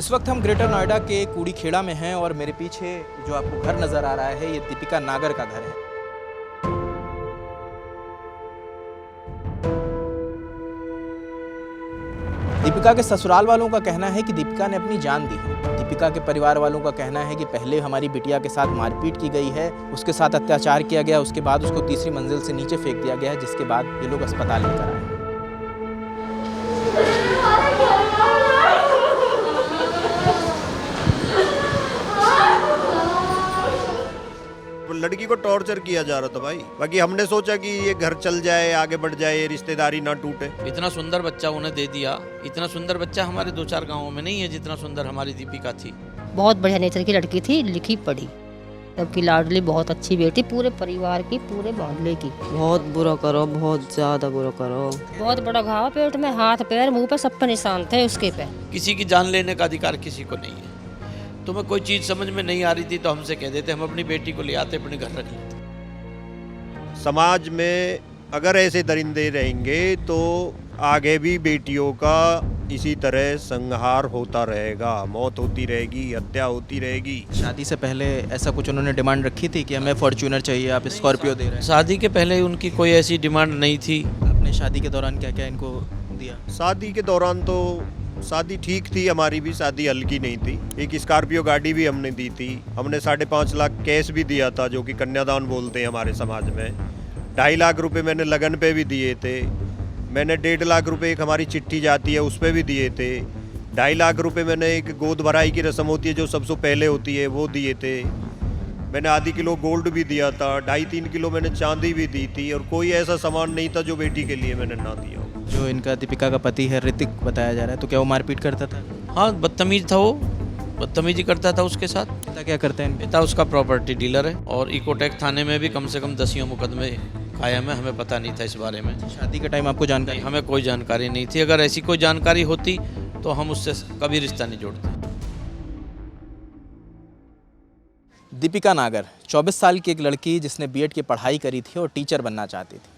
इस वक्त हम ग्रेटर नोएडा के कूड़ीखेड़ा में हैं और मेरे पीछे जो आपको घर नज़र आ रहा है ये दीपिका नागर का घर है। दीपिका के ससुराल वालों का कहना है कि दीपिका ने अपनी जान दी है। दीपिका के परिवार वालों का कहना है कि पहले हमारी बिटिया के साथ मारपीट की गई है, उसके साथ अत्याचार किया गया, उसके बाद उसको तीसरी मंजिल से नीचे फेंक दिया गया है, जिसके बाद ये लोग अस्पताल लेकर आए हैं। लड़की को टॉर्चर किया जा रहा था भाई। बाकी हमने सोचा कि ये घर चल जाए, आगे बढ़ जाए, ये रिश्तेदारी ना टूटे। इतना सुंदर बच्चा उन्हें दे दिया। इतना सुंदर बच्चा हमारे 2-4 गांवों में नहीं है जितना सुंदर हमारी दीपिका थी। बहुत बढ़िया नेचर की लड़की थी, लिखी पढ़ी, सबकी लाडली, बहुत अच्छी बेटी, पूरे परिवार की, पूरे मोहल्ले की। बहुत बुरा करो, बहुत ज्यादा बुरा करो। बहुत बड़ा घाव पेट में, हाथ पैर मुंह पे सब पे निशान थे उसके पे। किसी की जान लेने का अधिकार किसी को नहीं है। तुम्हें कोई चीज समझ में नहीं आ रही थी तो हमसे कह देते, हम अपनी बेटी को ले आते, अपने घर रख लेते। समाज में अगर ऐसे दरिंदे रहेंगे तो आगे भी बेटियों का इसी तरह संहार होता रहेगा, मौत होती रहेगी, हत्या होती रहेगी। शादी से पहले ऐसा कुछ उन्होंने डिमांड रखी थी कि हमें फॉर्च्यूनर चाहिए, आप स्कॉर्पियो दे रहे हैं? शादी के पहले उनकी कोई ऐसी डिमांड नहीं थी। आपने शादी के दौरान क्या क्या इनको दिया? शादी के दौरान तो शादी ठीक थी, हमारी भी शादी हल्की नहीं थी। एक स्कॉर्पियो गाड़ी भी हमने दी थी। हमने 5.5 लाख कैश भी दिया था, जो कि कन्यादान बोलते हैं हमारे समाज में। 2.5 लाख रुपए मैंने लगन पे भी दिए थे। मैंने 1.5 लाख रुपए एक हमारी चिट्ठी जाती है उस पर भी दिए थे। 2.5 लाख रुपए मैंने एक गोद भराई की रस्म होती है जो सबसे पहले होती है, वो दिए थे। मैंने आधी किलो गोल्ड भी दिया था, 2.5-3 किलो मैंने चांदी भी दी थी। और कोई ऐसा सामान नहीं था जो बेटी के लिए मैंने ना दिया हो। जो इनका दीपिका का पति है ऋतिक बताया जा रहा है, तो क्या वो मारपीट करता था? हाँ, बदतमीज था वो, बदतमीजी करता था उसके साथ। पिता क्या करते हैं? पिता उसका प्रॉपर्टी डीलर है और इकोटेक थाने में भी कम से कम 10 मुकदमे कायम है। हमें पता नहीं था इस बारे में। शादी के टाइम आपको जानकारी? हमें कोई जानकारी नहीं थी। अगर ऐसी कोई जानकारी होती तो हम उससे कभी रिश्ता नहीं जोड़ते। दीपिका नागर 24 साल की एक लड़की जिसने बीएड की पढ़ाई करी थी और टीचर बनना चाहती थी।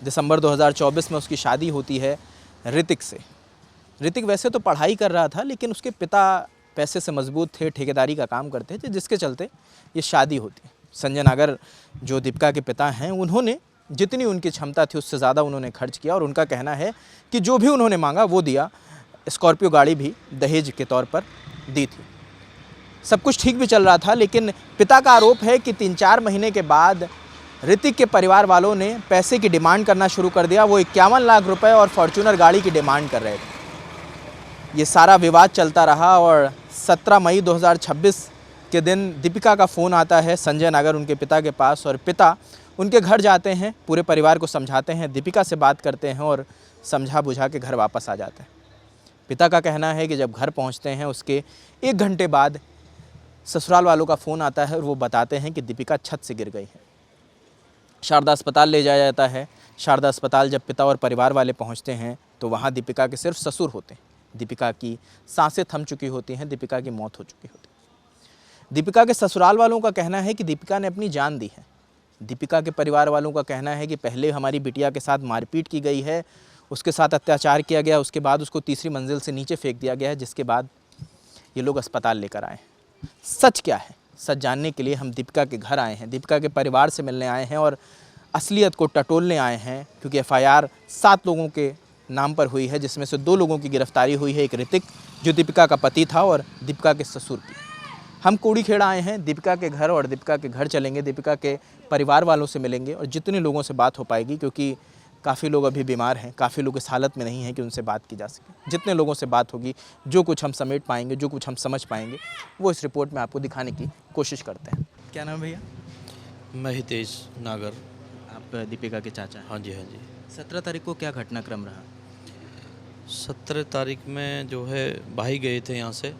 दिसंबर 2024 में उसकी शादी होती है ऋतिक से। ऋतिक वैसे तो पढ़ाई कर रहा था, लेकिन उसके पिता पैसे से मजबूत थे, ठेकेदारी का काम करते थे, जिसके चलते ये शादी होती है। संजय नागर जो दीपिका के पिता हैं, उन्होंने जितनी उनकी क्षमता थी उससे ज़्यादा उन्होंने खर्च किया और उनका कहना है कि जो भी उन्होंने मांगा वो दिया। स्कॉर्पियो गाड़ी भी दहेज के तौर पर दी थी। सब कुछ ठीक भी चल रहा था, लेकिन पिता का आरोप है कि 3-4 महीने के बाद ऋतिक के परिवार वालों ने पैसे की डिमांड करना शुरू कर दिया। वो 51 लाख रुपए और फॉर्च्यूनर गाड़ी की डिमांड कर रहे थे। ये सारा विवाद चलता रहा और 17 मई 2026 के दिन दीपिका का फ़ोन आता है संजय नागर उनके पिता के पास और पिता उनके घर जाते हैं, पूरे परिवार को समझाते हैं, दीपिका से बात करते हैं और समझा बुझा के घर वापस आ जाते हैं। पिता का कहना है कि जब घर पहुंचते हैं उसके 1 घंटे बाद ससुराल वालों का फ़ोन आता है और वो बताते हैं कि दीपिका छत से गिर गई है। शारदा अस्पताल ले जाया जाता है। शारदा अस्पताल जब पिता और परिवार वाले पहुंचते हैं तो वहाँ दीपिका के सिर्फ ससुर होते हैं। दीपिका की सांसें थम चुकी होती हैं, दीपिका की मौत हो चुकी होती है। दीपिका के ससुराल वालों का कहना है कि दीपिका ने अपनी जान दी है। दीपिका के परिवार वालों का कहना है कि पहले हमारी बिटिया के साथ मारपीट की गई है, उसके साथ अत्याचार किया गया, उसके बाद उसको तीसरी मंजिल से नीचे फेंक दिया गया है, जिसके बाद ये लोग अस्पताल लेकर आए। सच क्या है, सच जानने के लिए हम दीपिका के घर आए हैं, दीपिका के परिवार से मिलने आए हैं और असलियत को टटोलने आए हैं। क्योंकि एफआईआर 7 लोगों के नाम पर हुई है, जिसमें से 2 लोगों की गिरफ्तारी हुई है, एक ऋतिक जो दीपिका का पति था और दीपिका के ससुर की। हम कूड़ीखेड़ा आए हैं दीपिका के घर और दीपिका के घर चलेंगे, दीपिका के परिवार वालों से मिलेंगे और जितने लोगों से बात हो पाएगी, क्योंकि काफ़ी लोग अभी बीमार हैं, काफ़ी लोग इस हालत में नहीं हैं कि उनसे बात की जा सके। जितने लोगों से बात होगी, जो कुछ हम समेट पाएंगे, जो कुछ हम समझ पाएंगे, वो इस रिपोर्ट में आपको दिखाने की कोशिश करते हैं। क्या नाम है भैया? मैं हितेश नागर। आप दीपिका के चाचा हैं? हाँ जी, हाँ जी। 17 तारीख को क्या घटनाक्रम रहा? 17 तारीख में जो है भाई गए थे यहाँ से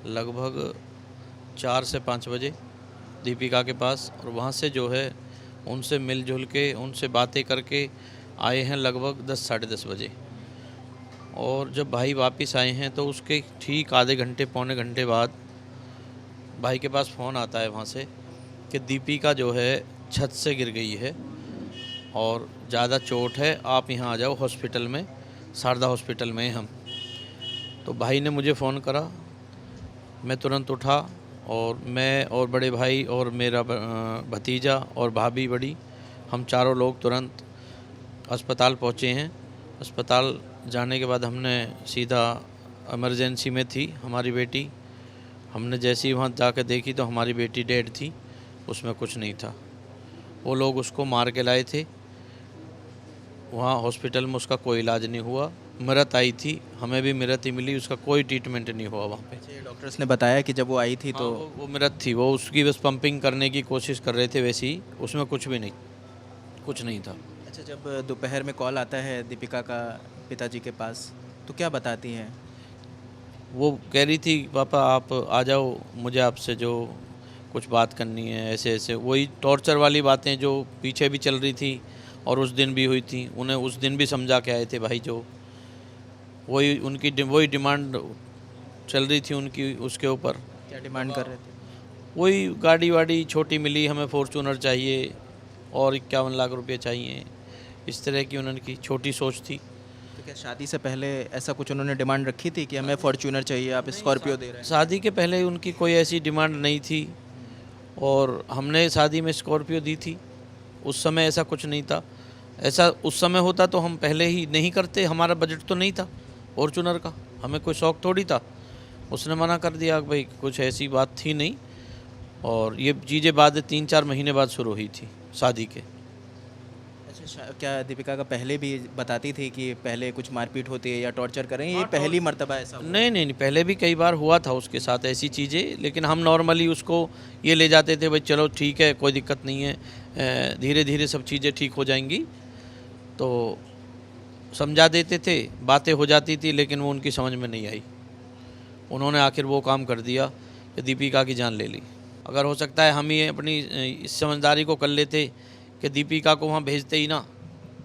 लगभग 4 से 5 बजे दीपिका के पास, और वहाँ से जो है उनसे मिलजुल के, उनसे बातें करके आए हैं लगभग 10 साढ़े 10 बजे। और जब भाई वापस आए हैं तो उसके ठीक आधे घंटे पौने घंटे बाद भाई के पास फ़ोन आता है वहाँ से कि दीपिका जो है छत से गिर गई है और ज़्यादा चोट है, आप यहाँ आ जाओ हॉस्पिटल में, शारदा हॉस्पिटल में हम। तो भाई ने मुझे फ़ोन करा मैं तुरंत उठा और मैं और बड़े भाई और मेरा भतीजा और भाभी बड़ी, हम चारों लोग तुरंत अस्पताल पहुँचे हैं। अस्पताल जाने के बाद हमने सीधा इमरजेंसी में थी हमारी बेटी। हमने जैसे ही वहाँ जाकर देखी तो हमारी बेटी डेड थी, उसमें कुछ नहीं था। वो लोग उसको मार के लाए थे। वहाँ हॉस्पिटल में उसका कोई इलाज नहीं हुआ। मृत आई थी, हमें भी मृत ही मिली, उसका कोई ट्रीटमेंट नहीं हुआ वहाँ पे। डॉक्टर्स ने बताया कि जब वो आई थी तो हाँ, वो मृत थी। वो उसकी बस पंपिंग करने की कोशिश कर रहे थे, वैसे ही उसमें कुछ भी नहीं, कुछ नहीं था। अच्छा, जब दोपहर में कॉल आता है दीपिका का पिताजी के पास तो क्या बताती हैं? वो कह रही थी पापा आप आ जाओ, मुझे आपसे जो कुछ बात करनी है, ऐसे ऐसे वही टॉर्चर वाली बातें जो पीछे भी चल रही थी और उस दिन भी हुई थी। उन्हें उस दिन भी समझा के आए थे भाई, जो वही उनकी वही डिमांड चल रही थी उनकी उसके ऊपर। क्या डिमांड कर रहे थे? वही गाड़ी वाड़ी छोटी मिली, हमें फॉर्चूनर चाहिए और 51 लाख रुपए चाहिए, इस तरह की उनकी छोटी सोच थी। तो क्या शादी से पहले ऐसा कुछ उन्होंने डिमांड रखी थी कि हमें फॉर्च्यूनर चाहिए, आप स्कॉर्पियो दे रहे हैं? शादी के पहले उनकी कोई ऐसी डिमांड नहीं थी और हमने शादी में स्कॉर्पियो दी थी। उस समय ऐसा कुछ नहीं था। ऐसा उस समय होता तो हम पहले ही नहीं करते, हमारा बजट तो नहीं था फॉर्चूनर का, हमें कोई शौक़ थोड़ी था। उसने मना कर दिया कि भाई कुछ ऐसी बात थी नहीं, और ये चीज़ें बाद 3-4 महीने बाद शुरू हुई थी शादी के। अच्छा, क्या दीपिका का पहले भी बताती थी कि पहले कुछ मारपीट होती है या टॉर्चर करें, ये पहली मर्तबा ऐसा हुआ? नहीं, पहले भी कई बार हुआ था उसके साथ ऐसी चीज़ें, लेकिन हम नॉर्मली उसको ये ले जाते थे भाई चलो ठीक है, कोई दिक्कत नहीं है, धीरे धीरे सब चीज़ें ठीक हो जाएंगी, तो समझा देते थे, बातें हो जाती थी, लेकिन वो उनकी समझ में नहीं आई। उन्होंने आखिर वो काम कर दिया कि दीपिका की जान ले ली। अगर हो सकता है हम ही अपनी इस समझदारी को कर लेते कि दीपिका को वहाँ भेजते ही ना,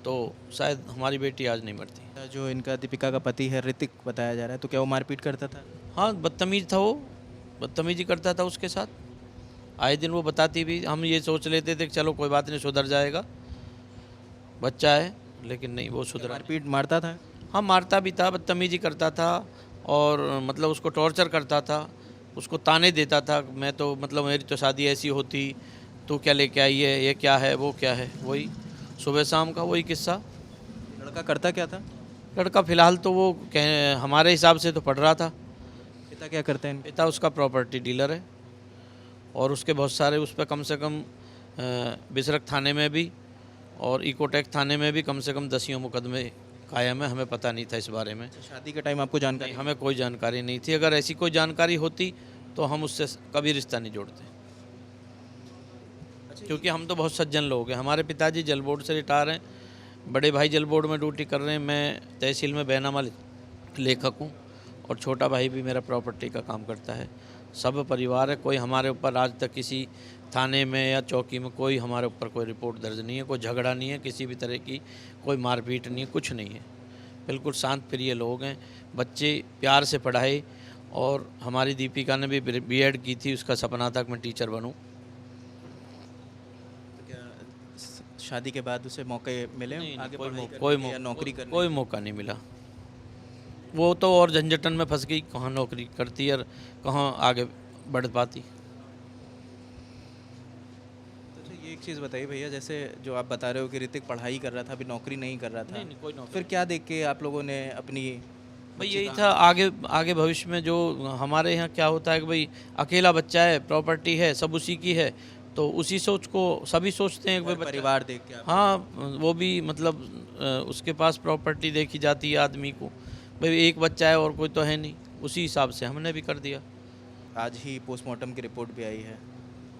तो शायद हमारी बेटी आज नहीं मरती। जो इनका दीपिका का पति है ऋतिक बताया जा रहा है, तो क्या वो मारपीट करता था? हाँ, बदतमीज़ था वो, बदतमीज़ी करता था उसके साथ। आए दिन वो बताती भी, हम ये सोच लेते थे कि चलो कोई बात नहीं, सुधर जाएगा, बच्चा है, लेकिन नहीं, वो सुधरा। मारपीट मारता था? हाँ, मारता भी था, बदतमीज़ी करता था और मतलब उसको टॉर्चर करता था, उसको ताने देता था। मैं तो मतलब मेरी तो शादी ऐसी होती, तू क्या लेके आई है, ये क्या है, वो क्या है, वही सुबह शाम का वही किस्सा। लड़का करता क्या था? लड़का फ़िलहाल तो वो हमारे हिसाब से तो पढ़ रहा था। पिता क्या करते हैं? पिता उसका प्रॉपर्टी डीलर है और उसके बहुत सारे उस पर कम से कम बिसरख थाने में भी और इकोटेक थाने में भी कम से कम 10 मुकदमे कायम है। हमें पता नहीं था इस बारे में। शादी के टाइम आपको जानकारी? हमें कोई जानकारी नहीं थी। अगर ऐसी कोई जानकारी होती तो हम उससे कभी रिश्ता नहीं जोड़ते, क्योंकि हम तो बहुत सज्जन लोग हैं। हमारे पिताजी जल बोर्ड से रिटायर हैं, बड़े भाई जल बोर्ड में ड्यूटी कर रहे हैं, मैं तहसील में बैनामा लेखक हूँ और छोटा भाई भी मेरा प्रॉपर्टी का काम करता है। सब परिवार है, कोई हमारे ऊपर आज तक किसी थाने में या चौकी में कोई हमारे ऊपर कोई रिपोर्ट दर्ज नहीं है, कोई झगड़ा नहीं है, किसी भी तरह की कोई मारपीट नहीं है, कुछ नहीं है। बिल्कुल शांत प्रिय लोग हैं, बच्चे प्यार से पढ़ाए और हमारी दीपिका ने भी बीएड की थी, उसका सपना था कि मैं टीचर बनूं। शादी के बाद उसे मौके मिले आगे कोई मौका नहीं मिला। वो तो और झंझटन में फंस गई, कहाँ नौकरी करती और कहाँ आगे बढ़ पाती। तो ये एक चीज़ बताइए भैया, जैसे जो आप बता रहे हो कि ऋतिक पढ़ाई कर रहा था, अभी नौकरी नहीं कर रहा था, नहीं, कोई नौकरी। फिर क्या देख के आप लोगों ने अपनी भाई यही था, आगे भविष्य में जो हमारे यहाँ क्या होता है कि भाई अकेला बच्चा है, प्रॉपर्टी है, सब उसी की है, तो उसी सोच को सभी सोचते हैं कि भाई परिवार देख के हाँ, वो भी मतलब उसके पास प्रॉपर्टी देखी जाती है आदमी को, भाई एक बच्चा है और कोई तो है नहीं, उसी हिसाब से हमने भी कर दिया। आज ही पोस्टमार्टम की रिपोर्ट भी आई है,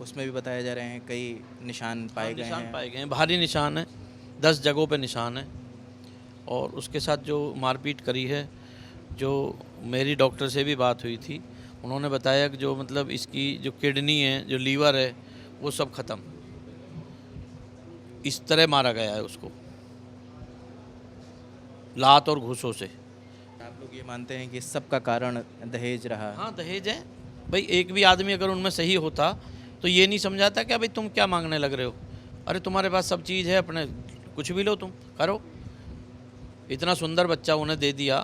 उसमें भी बताया जा रहे हैं कई निशान पाए गए हैं। पाए गए हैं, भारी निशान है, 10 जगहों पे निशान है। और उसके साथ जो मारपीट करी है, जो मेरी डॉक्टर से भी बात हुई थी, उन्होंने बताया कि जो मतलब इसकी जो किडनी है, जो लीवर है, वो सब ख़त्म, इस तरह मारा गया है उसको, लात और घूसों से। आप लोग ये मानते हैं कि इस सब का कारण दहेज रहा? हाँ, दहेज है भाई। एक भी आदमी अगर उनमें सही होता तो ये नहीं समझाता कि भाई तुम क्या मांगने लग रहे हो, अरे तुम्हारे पास सब चीज़ है, अपने कुछ भी लो, तुम करो। इतना सुंदर बच्चा उन्हें दे दिया,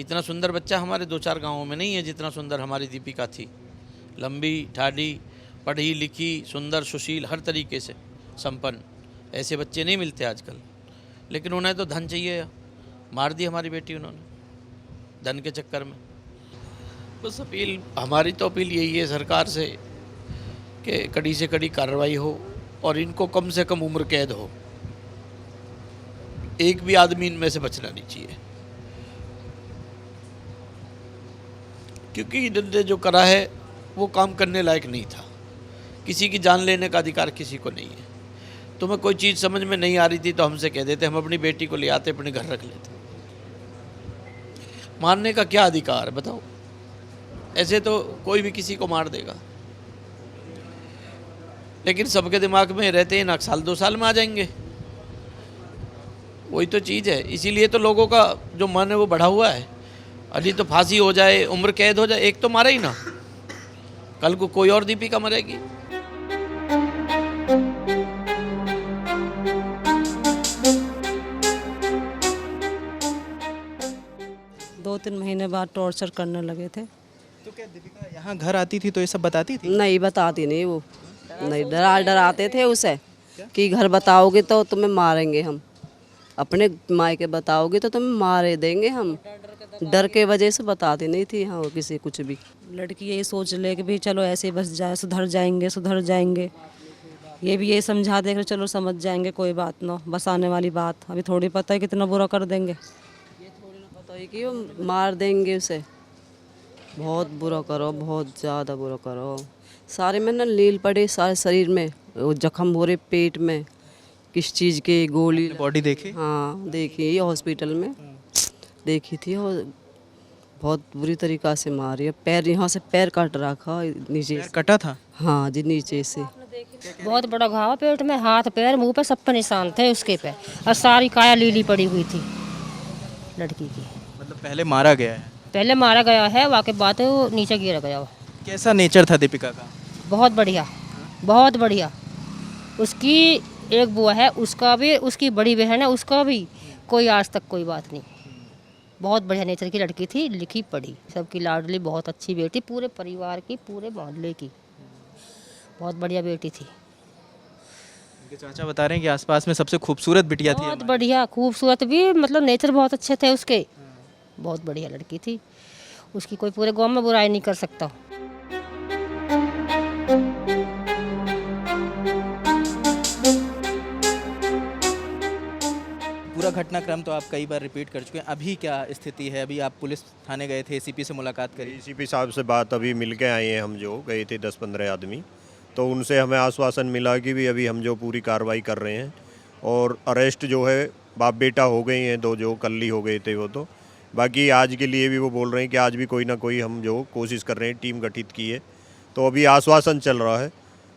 इतना सुंदर बच्चा हमारे 2-4 गांवों में नहीं है जितना सुंदर हमारी दीपिका थी। लंबी, ठाडी, पढ़ी लिखी, सुंदर, सुशील, हर तरीके से संपन्न। ऐसे बच्चे नहीं मिलते आजकल, लेकिन उन्हें तो धन चाहिए। मार दी हमारी बेटी उन्होंने धन के चक्कर में। बस अपील, हमारी तो अपील यही है सरकार से कि कड़ी से कड़ी कार्रवाई हो और इनको कम से कम उम्र कैद हो। एक भी आदमी इनमें से बचना नहीं चाहिए, क्योंकि इन्होंने जो करा है वो काम करने लायक नहीं था। किसी की जान लेने का अधिकार किसी को नहीं है। तुम्हें कोई चीज़ समझ में नहीं आ रही थी तो हमसे कह देते, हम अपनी बेटी को ले आते, अपने घर रख लेते। मारने का क्या अधिकार है बताओ? ऐसे तो कोई भी किसी को मार देगा, लेकिन सबके दिमाग में रहते हैं ना, साल 2 साल में आ जाएंगे। वही तो चीज़ है। इसीलिए तो लोगों का जो मन है वो बढ़ा हुआ है। अभी तो फांसी हो जाए, उम्र कैद हो जाए, एक तो मारे ही ना, कल को कोई और दीपिका मरेगी। 2-3 महीने बाद टॉर्चर करने लगे थे। तो क्या दीपिका यहाँ घर आती थी तो ये सब बताती थी? नहीं बताती नहीं वो, नहीं डराते थे उसे कि घर बताओगे तो तुम्हें मारेंगे हम, अपने मायके बताओगे तो तुम्हें मारे देंगे हम। डर के वजह से बताती नहीं थी हाँ किसी कुछ भी। लड़की यही सोच ले कि भी चलो ऐसे ही बस जाए, सुधर जाएंगे। ये भी यही समझा दे कि चलो समझ जाएंगे, कोई बात ना, बस आने वाली बात। अभी थोड़ी पता है कितना बुरा कर देंगे, ये थोड़ी ना पता है कि वो मार देंगे उसे। बहुत बुरा करो, बहुत ज़्यादा बुरा करो। सारे में ना लील पड़े, सारे शरीर में वो जख्म हो रहे, पेट में किस चीज़ के गोली। बॉडी देखी? हाँ देखी, ये हॉस्पिटल में देखी थी। और बहुत बुरी तरीक़ा से मारी है। पैर, यहाँ से पैर काट रखा नीचे पैर कटा था? हाँ जी, नीचे से। बहुत बड़ा घाव पेट में, हाथ पैर मुंह पे सब पे निशान थे उसके पे, और सारी काया लीली पड़ी हुई थी लड़की की। मतलब पहले मारा गया है? पहले मारा गया है, वाकई बात है, वो नीचे गिरा गया। कैसा नेचर था दीपिका का? बहुत बढ़िया, बहुत बढ़िया। उसकी एक बुआ है, उसका भी, उसकी बड़ी बहन है, उसका भी, कोई आज तक कोई बात नहीं। बहुत बढ़िया नेचर की लड़की थी, लिखी पढ़ी, सबकी लाडली, बहुत अच्छी बेटी, पूरे परिवार की, पूरे मोहल्ले की, बहुत बढ़िया बेटी थी। उनके चाचा बता रहे हैं कि आसपास में सबसे खूबसूरत बिटिया थी बहुत बढ़िया, खूबसूरत भी, मतलब नेचर बहुत अच्छे थे उसके। बहुत बढ़िया लड़की थी, उसकी कोई पूरे गांव में बुराई नहीं कर सकता। पूरा घटनाक्रम तो आप कई बार रिपीट कर चुके हैं, अभी क्या स्थिति है? अभी आप पुलिस थाने गए थे, एसीपी से मुलाकात करी? एसीपी साहब से बात अभी मिल के आए हैं, हम जो गए थे 10-15 आदमी, तो उनसे हमें आश्वासन मिला कि भी अभी हम जो पूरी कार्रवाई कर रहे हैं, और अरेस्ट जो है बाप बेटा हो गए हैं 2, जो कल ही हो गए थे वो। तो बाकी आज के लिए भी वो बोल रहे हैं कि आज भी कोई ना कोई हम जो कोशिश कर रहे हैं, टीम गठित की है, तो अभी आश्वासन चल रहा है,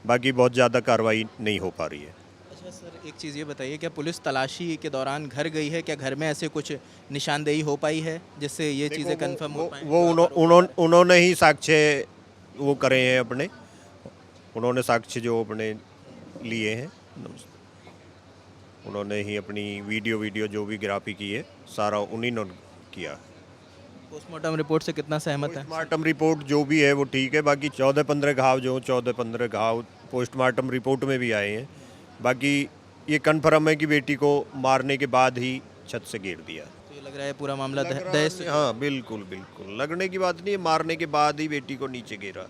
बाकी बहुत ज़्यादा कार्रवाई नहीं हो पा रही है। अच्छा सर, एक चीज़ ये बताइए, क्या पुलिस तलाशी के दौरान घर गई है? क्या घर में ऐसे कुछ निशानदेही हो पाई है जिससे ये चीज़ें कंफर्म हो पाएं? वो उन्होंने ही साक्ष्य वो करे हैं अपने, उन्होंने साक्ष्य जो अपने लिए हैं, उन्होंने ही अपनी वीडियो जो भी ग्राफी की है सारा उन्हीं ने किया। पोस्टमार्टम रिपोर्ट से कितना सहमत है? पोस्टमार्टम रिपोर्ट जो भी है वो ठीक है, बाकी 14-15 घाव जो 14-15 घाव पोस्टमार्टम रिपोर्ट में भी आए हैं। बाकी ये कन्फर्म है कि बेटी को मारने के बाद ही छत से गिर दिया। तो ये लग रहा है पूरा मामला दहेज से? हाँ बिल्कुल बिल्कुल, लगने की बात नहीं है, मारने के बाद ही बेटी को नीचे गिरा।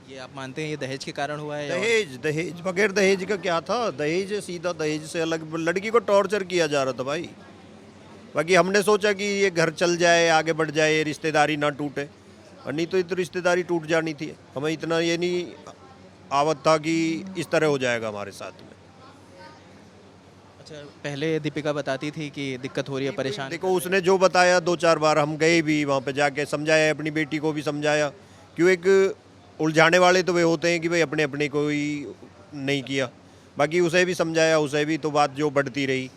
ये आप मानते हैं ये दहेज के कारण हुआ है? या दहेज बगैर दहेज का क्या था? दहेज सीधा, दहेज से अलग, लड़की को टॉर्चर किया जा रहा था भाई। बाकी हमने सोचा कि ये घर चल जाए, आगे बढ़ जाए, रिश्तेदारी ना टूटे, और नहीं तो इतनी रिश्तेदारी टूट जानी थी। हमें इतना ये नहीं आवत था कि इस तरह हो जाएगा हमारे साथ में। अच्छा, पहले दीपिका बताती थी कि दिक्कत हो रही है, परेशान? देखो उसने जो बताया 2-4 बार हम गए भी वहाँ पे, जाके समझाया, अपनी बेटी को भी समझाया। क्यों, एक उलझाने वाले तो वे होते हैं कि भाई अपने अपने को ही नहीं किया, बाकी उसे भी समझाया, उसे भी, तो बात जो बढ़ती रही,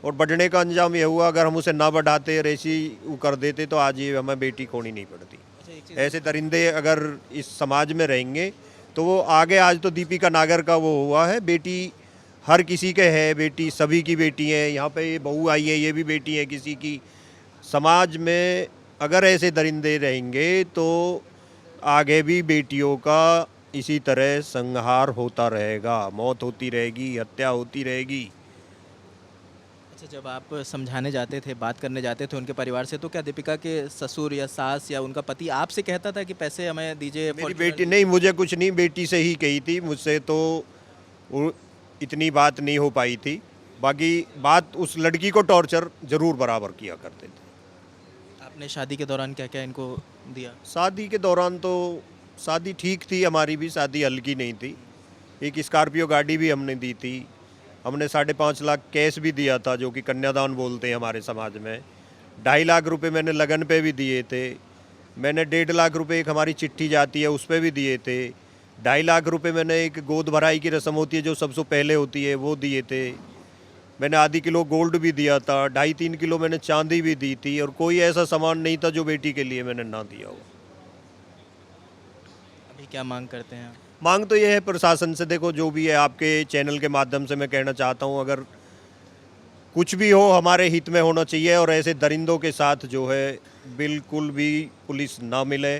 और बढ़ने का अंजाम ये हुआ, अगर हम उसे ना बढ़ाते, रेसी वो कर देते, तो आज ये हमें बेटी खोनी नहीं पड़ती। ऐसे दरिंदे अगर इस समाज में रहेंगे तो वो आगे, आज तो दीपिका नागर का वो हुआ है, बेटी हर किसी के है, बेटी सभी की बेटी है। यहाँ पे ये बहू आई है, ये भी बेटी है किसी की, समाज में अगर ऐसे दरिंदे रहेंगे तो आगे भी बेटियों का इसी तरह संहार होता रहेगा, मौत होती रहेगी, हत्या होती रहेगी। अच्छा, जब आप समझाने जाते थे, बात करने जाते थे उनके परिवार से, तो क्या दीपिका के ससुर या सास या उनका पति आपसे कहता था कि पैसे हमें दीजिए? मेरी बेटी नहीं, मुझे कुछ नहीं, बेटी से ही कही थी, मुझसे तो इतनी बात नहीं हो पाई थी। बाकी बात उस लड़की को टॉर्चर जरूर बराबर किया करते थे। आपने शादी के दौरान क्या क्या इनको दिया? शादी के दौरान तो शादी ठीक थी, हमारी भी शादी हल्की नहीं थी। एक स्कॉर्पियो गाड़ी भी हमने दी थी, हमने 5.5 लाख कैश भी दिया था, जो कि कन्यादान बोलते हैं हमारे समाज में। 2.5 लाख रुपए मैंने लगन पे भी दिए थे। मैंने 1.5 लाख रुपए, एक हमारी चिट्ठी जाती है उस पर भी दिए थे। 2.5 लाख रुपए मैंने एक गोद भराई की रस्म होती है जो सबसे पहले होती है, वो दिए थे। मैंने आधी किलो गोल्ड भी दिया था, 2.5-3 किलो मैंने चांदी भी दी थी, और कोई ऐसा सामान नहीं था जो बेटी के लिए मैंने ना दिया हो। अभी क्या मांग करते हैं? मांग तो ये है प्रशासन से, देखो जो भी है, आपके चैनल के माध्यम से मैं कहना चाहता हूँ, अगर कुछ भी हो हमारे हित में होना चाहिए, और ऐसे दरिंदों के साथ जो है बिल्कुल भी पुलिस ना मिले,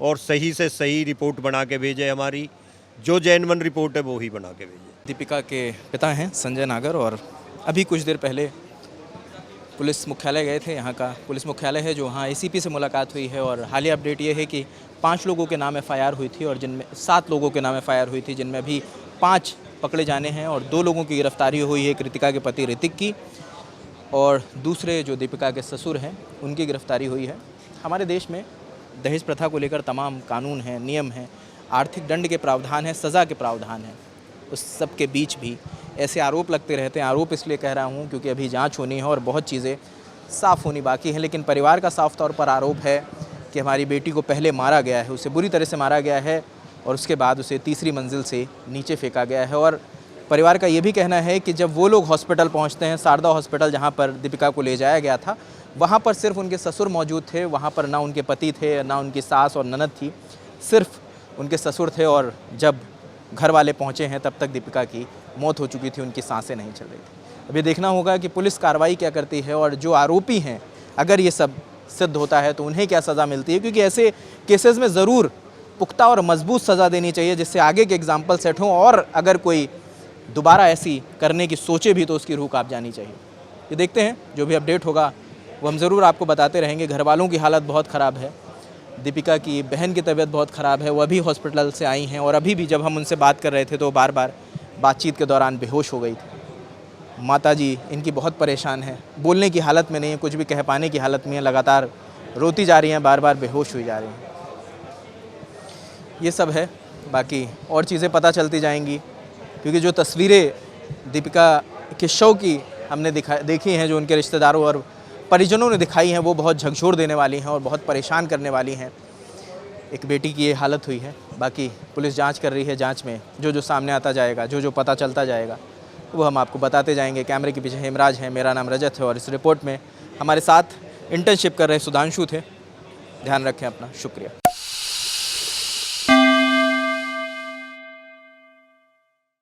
और सही से सही रिपोर्ट बना के भेजे। हमारी जो जेन्युइन रिपोर्ट है वो ही बना के भेजे। दीपिका के पिता हैं संजय नागर, और अभी कुछ देर पहले पुलिस मुख्यालय गए थे। यहाँ का पुलिस मुख्यालय है जो वहाँ ACP से मुलाकात हुई है, और हालिया अपडेट ये है कि 5 लोगों के नाम FIR हुई थी, और जिनमें 7 लोगों के नाम FIR हुई थी, जिनमें अभी 5 पकड़े जाने हैं, और 2 लोगों की गिरफ्तारी हुई है, कृतिका के पति ऋतिक की, और दूसरे जो दीपिका के ससुर हैं उनकी गिरफ्तारी हुई है। हमारे देश में दहेज प्रथा को लेकर तमाम कानून हैं, नियम हैं, आर्थिक दंड के प्रावधान हैं, सज़ा के प्रावधान हैं। उस सब के बीच भी ऐसे आरोप लगते रहते हैं। आरोप इसलिए कह रहा हूँ क्योंकि अभी जांच होनी है और बहुत चीज़ें साफ़ होनी बाकी हैं। लेकिन परिवार का साफ तौर पर आरोप है कि हमारी बेटी को पहले मारा गया है, उसे बुरी तरह से मारा गया है, और उसके बाद उसे तीसरी मंजिल से नीचे फेंका गया है। और परिवार का ये भी कहना है कि जब वो लोग हॉस्पिटल पहुँचते हैं, शारदा हॉस्पिटल जहाँ पर दीपिका को ले जाया गया था, वहाँ पर सिर्फ उनके ससुर मौजूद थे। वहाँ पर ना उनके पति थे, ना उनकी सास और ननद थी, सिर्फ उनके ससुर थे। और जब घर वाले पहुँचे हैं तब तक दीपिका की मौत हो चुकी थी, उनकी सांसें नहीं चल रही थी। अभी देखना होगा कि पुलिस कार्रवाई क्या करती है, और जो आरोपी हैं अगर ये सब सिद्ध होता है तो उन्हें क्या सज़ा मिलती है, क्योंकि ऐसे केसेस में ज़रूर पुख्ता और मजबूत सज़ा देनी चाहिए जिससे आगे के एग्जाम्पल सेट हों, और अगर कोई दोबारा ऐसी करने की सोचे भी तो उसकी रूह काँप जानी चाहिए। ये देखते हैं, जो भी अपडेट होगा वो हम ज़रूर आपको बताते रहेंगे। घर वालों की हालत बहुत ख़राब है, दीपिका की बहन की तबीयत बहुत ख़राब है, वो अभी हॉस्पिटल से आई हैं, और अभी भी जब हम उनसे बात कर रहे थे तो बार बार बातचीत के दौरान बेहोश हो गई थी। माताजी इनकी बहुत परेशान है, बोलने की हालत में नहीं है, कुछ भी कह पाने की हालत में है, लगातार रोती जा रही हैं, बार बार बेहोश हुई जा रही हैं। ये सब है, बाकी और चीज़ें पता चलती जाएंगी, क्योंकि जो तस्वीरें दीपिका के शव की हमने देखी हैं, जो उनके रिश्तेदारों और परिजनों ने दिखाई हैं, वो बहुत झकझोर देने वाली हैं और बहुत परेशान करने वाली हैं। एक बेटी की ये हालत हुई है। बाकी पुलिस जांच कर रही है, जांच में जो जो सामने आता जाएगा, जो जो पता चलता जाएगा, वो हम आपको बताते जाएंगे। कैमरे के पीछे हेमराज है, मेरा नाम रजत है, और इस रिपोर्ट में हमारे साथ इंटर्नशिप कर रहे सुधांशु थे। ध्यान रखें अपना, शुक्रिया।